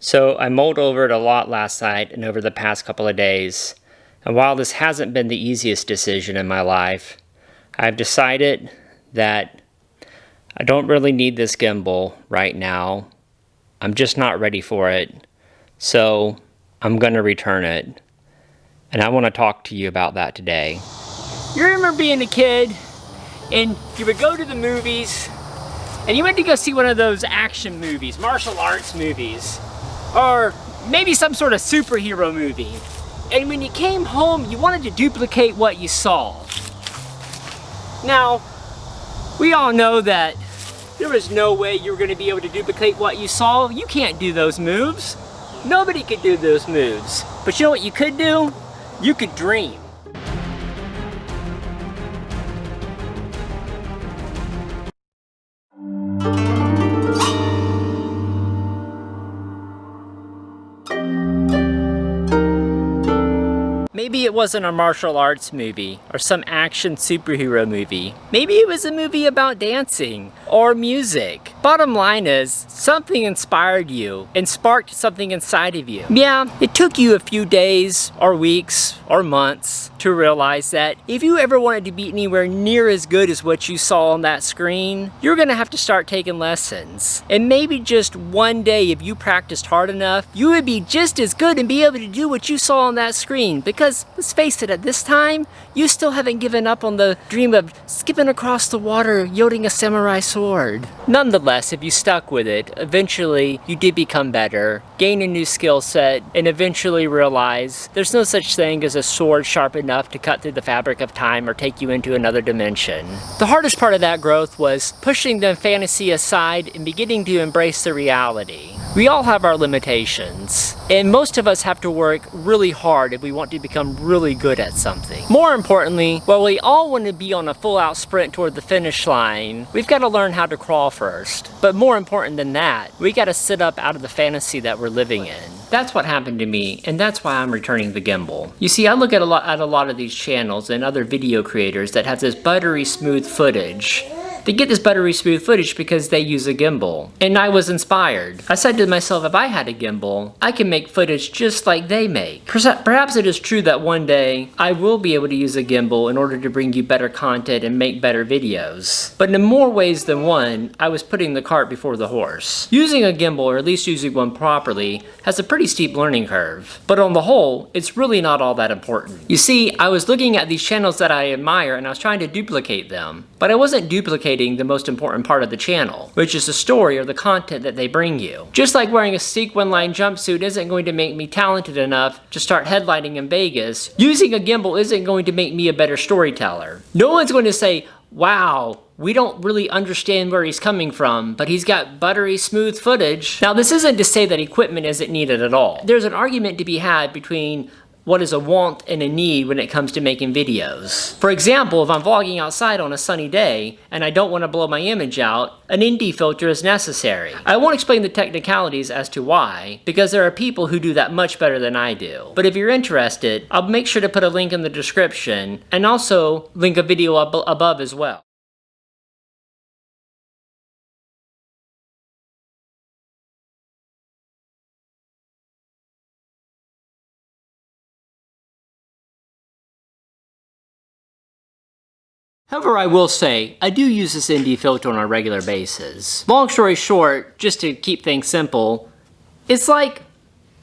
So I mulled over it a lot last night and over the past couple of days, and while this hasn't been the easiest decision in my life, I've decided that I don't really need this gimbal right now. I'm just not ready for it, so I'm going to return it, and I want to talk to you about that today. You remember being a kid and you would go to the movies and you went to go see one of those action movies, martial arts movies, or maybe some sort of superhero movie. And when you came home, you wanted to duplicate what you saw. Now, we all know that there was no way you were going to be able to duplicate what you saw. You can't do those moves. Nobody could do those moves. But you know what you could do? You could dream. Maybe it wasn't a martial arts movie or some action superhero movie. Maybe it was a movie about dancing or music. Bottom line is, something inspired you and sparked something inside of you. Yeah, it took you a few days or weeks or months to realize that if you ever wanted to be anywhere near as good as what you saw on that screen, you're gonna have to start taking lessons. And maybe just one day, if you practiced hard enough, you would be just as good and be able to do what you saw on that screen. Because let's face it, at this time, you still haven't given up on the dream of skipping across the water, wielding a samurai sword. Nonetheless, if you stuck with it, eventually you did become better, gain a new skill set, and eventually realize there's no such thing as a sword sharp enough to cut through the fabric of time or take you into another dimension. The hardest part of that growth was pushing the fantasy aside and beginning to embrace the reality. We all have our limitations, and most of us have to work really hard if we want to become really good at something. More importantly, while we all want to be on a full-out sprint toward the finish line, we've got to learn how to crawl first. But more important than that, we got to sit up out of the fantasy that we're living in. That's what happened to me, and that's why I'm returning the gimbal. You see, I look at a lot of these channels and other video creators that have this buttery smooth footage. They get this buttery smooth footage because they use a gimbal. And I was inspired. I said to myself, if I had a gimbal, I can make footage just like they make. Perhaps it is true that one day I will be able to use a gimbal in order to bring you better content and make better videos. But in more ways than one, I was putting the cart before the horse. Using a gimbal, or at least using one properly, has a pretty steep learning curve. But on the whole, it's really not all that important. You see, I was looking at these channels that I admire and I was trying to duplicate them. But I wasn't duplicating the most important part of the channel, which is the story or the content that they bring you. Just like wearing a sequin lined jumpsuit isn't going to make me talented enough to start headlining in Vegas, using a gimbal isn't going to make me a better storyteller. No one's going to say, wow, we don't really understand where he's coming from, but he's got buttery smooth footage. Now, this isn't to say that equipment isn't needed at all. There's an argument to be had between what is a want and a need when it comes to making videos. For example, if I'm vlogging outside on a sunny day and I don't want to blow my image out, an ND filter is necessary. I won't explain the technicalities as to why, because there are people who do that much better than I do. But if you're interested, I'll make sure to put a link in the description and also link a video above as well. However, I will say, I do use this ND filter on a regular basis. Long story short, just to keep things simple, it's like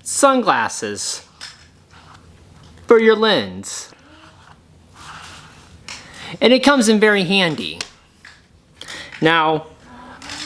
sunglasses for your lens. And it comes in very handy. Now,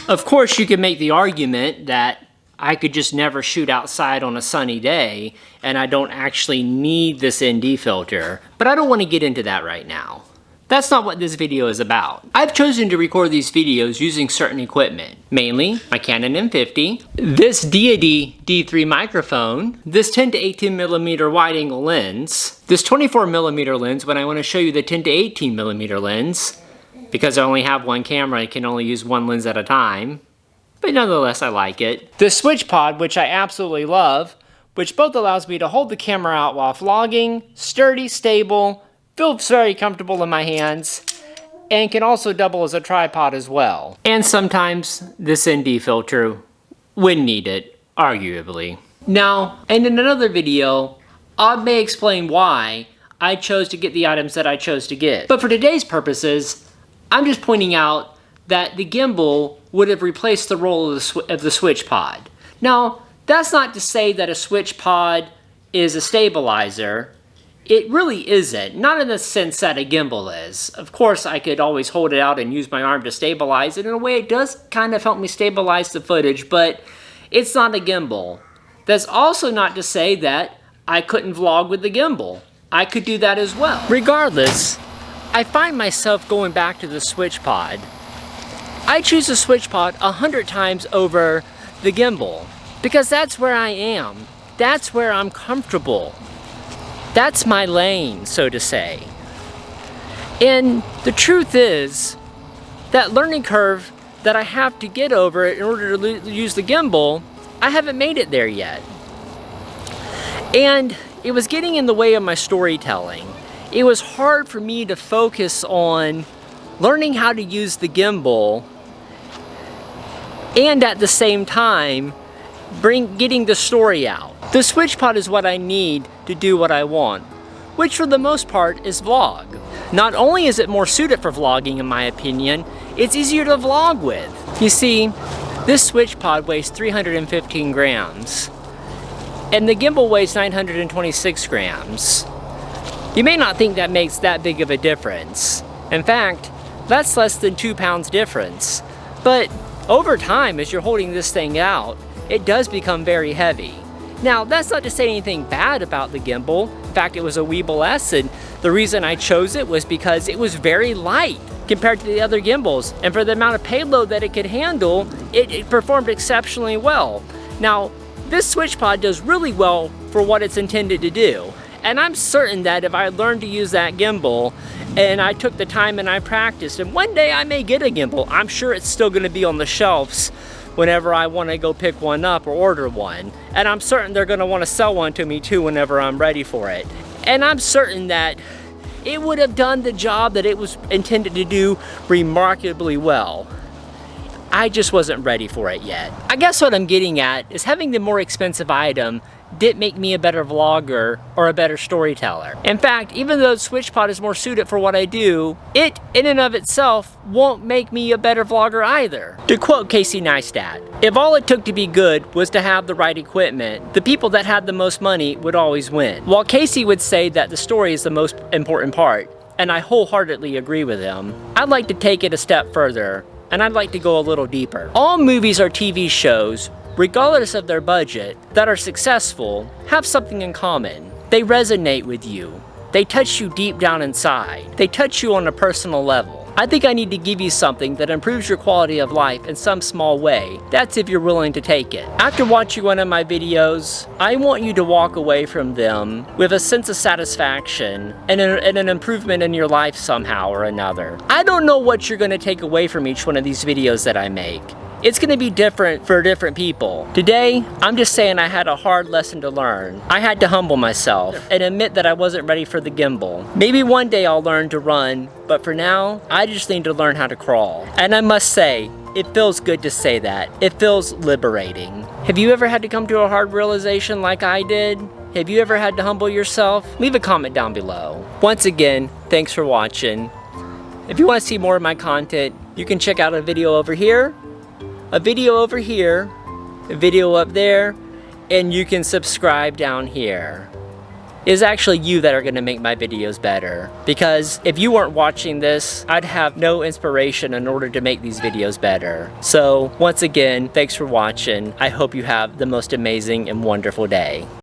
of course you could make the argument that I could just never shoot outside on a sunny day and I don't actually need this ND filter, but I don't want to get into that right now. That's not what this video is about. I've chosen to record these videos using certain equipment, mainly my Canon M50, this Deity D3 microphone, this 10 to 18mm wide angle lens, this 24mm lens when I want to show you the 10 to 18mm lens, because I only have one camera, I can only use one lens at a time, but nonetheless I like it. The switch pod, which I absolutely love, which both allows me to hold the camera out while vlogging, sturdy, stable, feels very comfortable in my hands, and can also double as a tripod as well. And sometimes this ND filter when needed. Arguably. Now, in another video, I may explain why I chose to get the items that I chose to get. But for today's purposes, I'm just pointing out that the gimbal would have replaced the role of the switch pod. Now, that's not to say that a switch pod is a stabilizer. It really isn't, not in the sense that a gimbal is. Of course, I could always hold it out and use my arm to stabilize it. In a way, it does kind of help me stabilize the footage, but it's not a gimbal. That's also not to say that I couldn't vlog with the gimbal. I could do that as well. Regardless, I find myself going back to the switch pod. I choose the switch pod 100 times over the gimbal because that's where I am. That's where I'm comfortable. That's my lane, so to say. And the truth is, that learning curve that I have to get over in order to use the gimbal, I haven't made it there yet. And it was getting in the way of my storytelling. It was hard for me to focus on learning how to use the gimbal and at the same time getting the story out. The switch pod is what I need to do what I want, which for the most part is vlog. Not only is it more suited for vlogging in my opinion, it's easier to vlog with. You see, this switch pod weighs 315 grams and the gimbal weighs 926 grams. You may not think that makes that big of a difference. In fact, that's less than 2 pounds difference. But over time, as you're holding this thing out, it does become very heavy. Now, that's not to say anything bad about the gimbal. In fact, it was a Weebil S, and the reason I chose it was because it was very light compared to the other gimbals. And for the amount of payload that it could handle, it performed exceptionally well. Now, this switch pod does really well for what it's intended to do. And I'm certain that if I learned to use that gimbal and I took the time and I practiced, and one day I may get a gimbal, I'm sure it's still gonna be on the shelves whenever I want to go pick one up or order one. And I'm certain they're going to want to sell one to me too whenever I'm ready for it. And I'm certain that it would have done the job that it was intended to do remarkably well. I just wasn't ready for it yet. I guess what I'm getting at is having the more expensive item didn't make me a better vlogger or a better storyteller. In fact, even though the switch pod is more suited for what I do, it in and of itself won't make me a better vlogger either. To quote Casey Neistat, if all it took to be good was to have the right equipment, the people that had the most money would always win. While Casey would say that the story is the most important part, and I wholeheartedly agree with him, I'd like to take it a step further, and I'd like to go a little deeper. All movies or TV shows, regardless of their budget, that are successful, have something in common. They resonate with you. They touch you deep down inside. They touch you on a personal level. I think I need to give you something that improves your quality of life in some small way. That's if you're willing to take it. After watching one of my videos, I want you to walk away from them with a sense of satisfaction and an improvement in your life somehow or another. I don't know what you're going to take away from each one of these videos that I make. It's going to be different for different people. Today, I'm just saying I had a hard lesson to learn. I had to humble myself and admit that I wasn't ready for the gimbal. Maybe one day I'll learn to run, but for now, I just need to learn how to crawl. And I must say, it feels good to say that. It feels liberating. Have you ever had to come to a hard realization like I did? Have you ever had to humble yourself? Leave a comment down below. Once again, thanks for watching. If you want to see more of my content, you can check out a video over here, a video over here, a video up there, and you can subscribe down here. It's actually you that are going to make my videos better, because if you weren't watching this, I'd have no inspiration in order to make these videos better. So once again, thanks for watching. I hope you have the most amazing and wonderful day.